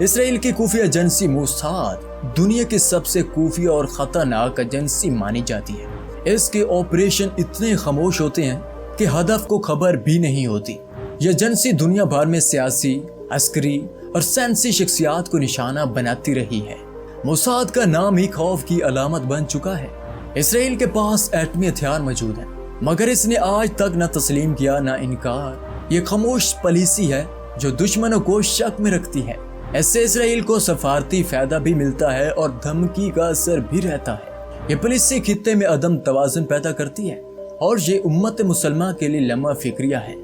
اسرائیل کی خفیہ agency Mossad دنیا کی سب سے خفیہ اور خطرناک ایجنسی مانی جاتی ہے۔ اس کے آپریشن اتنے خاموش ہوتے ہیں کہ ہدف کو خبر بھی نہیں ہوتی۔ یہ ایجنسی دنیا بھر میں سیاسی، عسکری اور سائنسی شخصیات کو نشانہ بناتی رہی ہے۔ موساد کا نام ہی خوف کی علامت بن چکا ہے۔ اسرائیل کے پاس ایٹمی ہتھیار موجود ہیں، مگر اس نے آج تک نہ تسلیم کیا نہ انکار۔ یہ خاموش پالیسی ہے جو دشمنوں کو شک میں رکھتی ہے۔ اس سے اسرائیل کو سفارتی فائدہ بھی ملتا ہے اور دھمکی کا اثر بھی رہتا ہے۔ یہ پالیسی خطے میں عدم توازن پیدا کرتی ہے اور یہ امت مسلمہ کے لیے لمحہ فکریہ ہے۔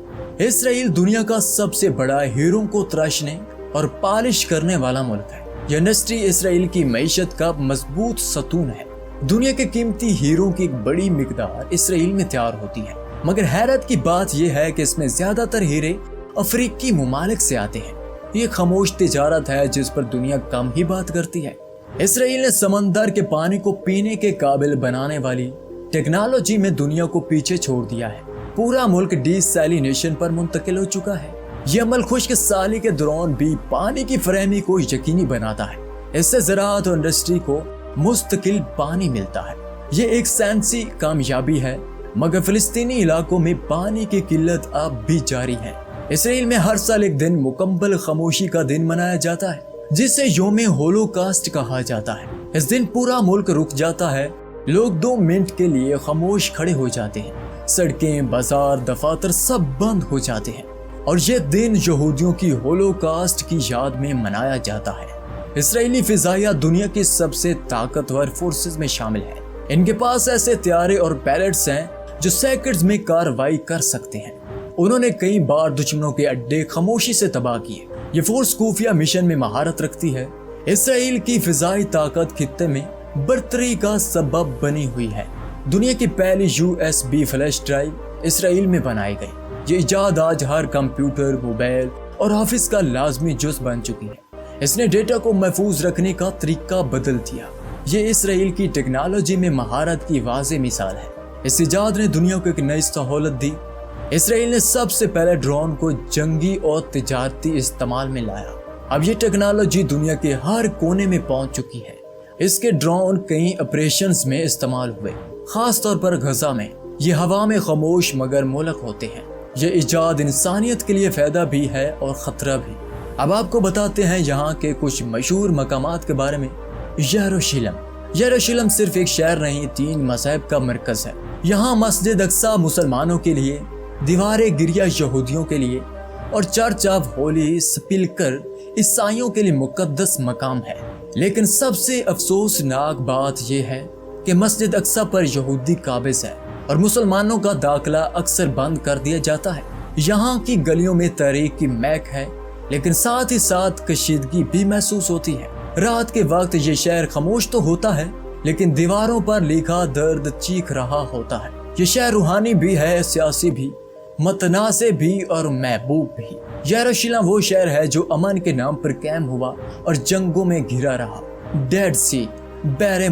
اسرائیل دنیا کا سب سے بڑا ہیروں کو تراشنے اور پالش کرنے والا ملک ہے۔ یہ انڈسٹری اسرائیل کی معیشت کا مضبوط ستون ہے۔ دنیا کے قیمتی ہیروں کی ایک بڑی مقدار اسرائیل میں تیار ہوتی ہے، مگر حیرت کی بات یہ ہے کہ اس میں زیادہ تر ہیرے افریقی ممالک سے آتے ہیں۔ یہ خاموش تجارت ہے جس پر دنیا کم ہی بات کرتی ہے۔ اسرائیل نے سمندر کے پانی کو پینے کے قابل بنانے والی ٹیکنالوجی میں دنیا کو پیچھے چھوڑ دیا ہے۔ پورا ملک ڈی سیلینیشن پر منتقل ہو چکا ہے۔ یہ عمل خشک سالی کے دوران بھی پانی کی فراہمی کو یقینی بناتا ہے۔ اس سے زراعت اور انڈسٹری کو مستقل پانی ملتا ہے۔ یہ ایک سائنسی کامیابی ہے، مگر فلسطینی علاقوں میں پانی کی قلت اب بھی جاری ہے۔ اسرائیل میں ہر سال ایک دن مکمل خاموشی کا دن منایا جاتا ہے، جسے یوم ہولوکاسٹ کہا جاتا ہے۔ اس دن پورا ملک رک جاتا ہے، لوگ 2 منٹ کے لیے خاموش کھڑے ہو جاتے ہیں، سڑکیں، بازار، دفاتر سب بند ہو جاتے ہیں، اور یہ دن یہودیوں کی ہولوکاسٹ کی یاد میں منایا جاتا ہے۔ اسرائیلی فضائیہ دنیا کی سب سے طاقتور فورسز میں شامل ہے۔ ان کے پاس ایسے طیارے اور پیلٹس ہیں جو سیکنڈز میں کارروائی کر سکتے ہیں۔ انہوں نے کئی بار دشمنوں کے اڈے خاموشی سے تباہ کیے۔ یہ فورس خفیہ مشن میں مہارت رکھتی ہے۔ اسرائیل کی فضائی طاقت خطے میں برتری کا سبب بنی ہوئی ہے۔ دنیا کی پہلی USB فلیش ڈرائیو اسرائیل میں بنائی گئی۔ یہ ایجاد آج ہر کمپیوٹر، موبائل اور آفس کا لازمی جز بن چکی ہے۔ اس نے ڈیٹا کو محفوظ رکھنے کا طریقہ بدل دیا۔ یہ اسرائیل کی ٹیکنالوجی میں مہارت کی واضح مثال ہے۔ اس ایجاد نے دنیا کو ایک نئی سہولت دی۔ اسرائیل نے سب سے پہلے ڈرون کو جنگی اور تجارتی استعمال میں لایا۔ اب یہ ٹیکنالوجی دنیا کے ہر کونے میں پہنچ چکی ہے۔ اس کے ڈرون کئی آپریشنز میں استعمال ہوئے، خاص طور پر غزہ میں۔ یہ ہوا میں خاموش مگر مہلک ہوتے ہیں۔ یہ ایجاد انسانیت کے لیے فائدہ بھی ہے اور خطرہ بھی۔ اب آپ کو بتاتے ہیں یہاں کے کچھ مشہور مقامات کے بارے میں۔ یروشلم صرف ایک شہر نہیں، 3 مذاہب کا مرکز ہے۔ یہاں مسجد اقصی مسلمانوں کے لیے، دیوار گریہ یہودیوں کے لیے اور چرچ آف ہولی سپلکر عیسائیوں کے لیے مقدس مقام ہے۔ لیکن سب سے افسوسناک بات یہ ہے کہ مسجد اقصی پر یہودی قابض ہے اور مسلمانوں کا داخلہ اکثر بند کر دیا جاتا ہے۔ یہاں کی گلیوں میں تاریخ کی مہک ہے، لیکن ساتھ ہی ساتھ کشیدگی بھی محسوس ہوتی ہے۔ رات کے وقت یہ شہر خاموش تو ہوتا ہے، لیکن دیواروں پر لکھا درد چیخ رہا ہوتا ہے۔ یہ شہر روحانی بھی ہے، سیاسی بھی، متنازع بھی اور محبوب بھی۔ یروشلم وہ شہر ہے جو امن کے نام پر قائم ہوا اور جنگوں میں گھرا رہا۔ ڈیڈ سی، بحر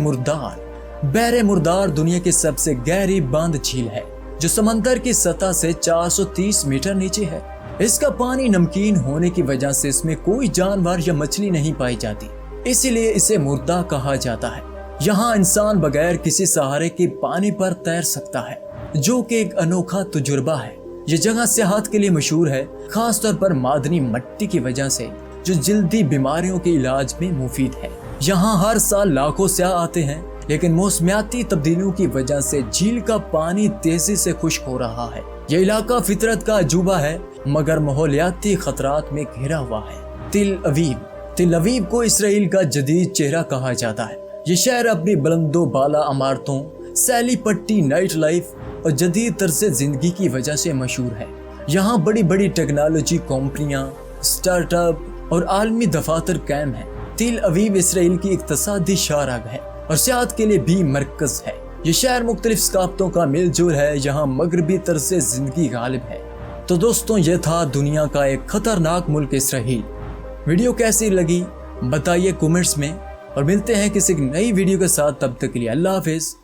مردار دنیا کی سب سے گہری بند جھیل ہے جو سمندر کی سطح سے 430 میٹر نیچے ہے۔ اس کا پانی نمکین ہونے کی وجہ سے اس میں کوئی جانور یا مچھلی نہیں پائی جاتی، اسی لیے اسے مردہ کہا جاتا ہے۔ یہاں انسان بغیر کسی سہارے کے پانی پر تیر سکتا ہے، جو کہ ایک انوکھا تجربہ ہے۔ یہ جگہ صحت کے لیے مشہور ہے، خاص طور پر معدنی مٹی کی وجہ سے، جو جلدی بیماریوں کے علاج میں مفید ہے۔ یہاں ہر سال لاکھوں سیاح آتے ہیں، لیکن موسمیاتی تبدیلیوں کی وجہ سے جھیل کا پانی تیزی سے خشک ہو رہا ہے۔ یہ علاقہ فطرت کا عجوبہ ہے، مگر ماحولیاتی خطرات میں گھرا ہوا ہے۔ تل اویو کو اسرائیل کا جدید چہرہ کہا جاتا ہے۔ یہ شہر اپنی بلند و بالا عمارتوں، سیلی پٹی نائٹ لائف اور جدید طرز زندگی کی وجہ سے مشہور ہے۔ یہاں بڑی بڑی ٹیکنالوجی کمپنیاں، سٹارٹ اپ اور عالمی دفاتر قائم ہیں۔ تل اویو اسرائیل کی اقتصادی شاہراہ ہے اور سیاحت کے لیے بھی مرکز ہے۔ یہ شہر مختلف ثقافتوں کا میل جول ہے، یہاں مغربی طرز زندگی غالب ہے۔ تو دوستوں، یہ تھا دنیا کا ایک خطرناک ملک اسرائیل۔ ویڈیو کیسی لگی بتائیے کمنٹس میں، اور ملتے ہیں کسی نئی ویڈیو کے ساتھ۔ تب تک کے لیے اللہ حافظ۔